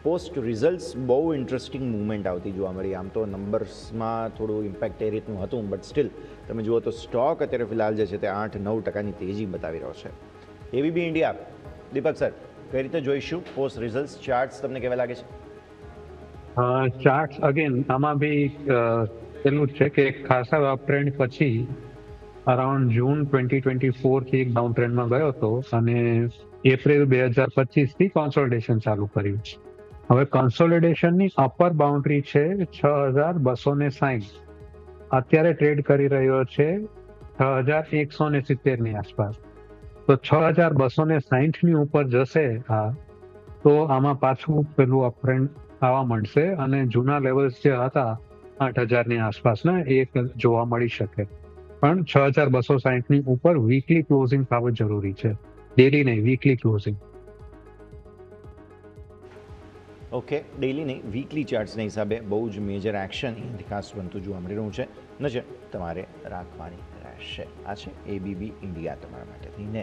Post results બહુ interesting movement આવતી જોવા મળી. આમ તો નંબર્સમાં થોડું ઇમ્પેક્ટ એ રીતનું હતું, બટ સ્ટીલ તમે જુઓ તો સ્ટોક અત્યારે ફિલહાલ જે છે તે 8-9% તેજી બતાવી રહ્યો છે. એબીબી ઇન્ડિયા, દીપક સર, કઈ રીતે જોઈશું પોસ્ટ રિઝલ્ટ્સ? ચાર્ટ્સ તમને કેવા લાગે છે? ચાર્ટ્સ અગેન આમાં બી પેલું જ છે કે એક ખાસા અપ ટ્રેન્ડ પછી અરાઉન્ડ જૂન 2024 થી એક ડાઉન ટ્રેન્ડમાં ગયો હતો અને એપ્રિલ 2025 થી કોન્સોલિડેશન ચાલુ કર્યું. હવે કોન્સોલિડેશનની અપર બાઉન્ડ્રી છે 6,260. અત્યારે ટ્રેડ કરી રહ્યો છે 6,170 ની આસપાસ. તો 6,260 ની ઉપર જશે તો આમાં પાછું પેલું અપટ્રેન્ડ આવવા મળશે અને જૂના લેવલ્સ જે હતા 8,000 ની આસપાસના એ જોવા મળી શકે. પણ 6,260 ની ઉપર વીકલી ક્લોઝિંગ થવું જરૂરી છે, ડેલી નહીં, વીકલી ક્લોઝિંગ. ઓકે, ડેલી નહીં, વીકલી ચાર્ટ્સના હિસાબે બહુ જ મેજર એક્શન ખાસ બનતું જોવા મળી રહ્યું છે. નજર તમારે રાખવાની રહેશે. આ છે એબીબી ઇન્ડિયા તમારા માટેથી ને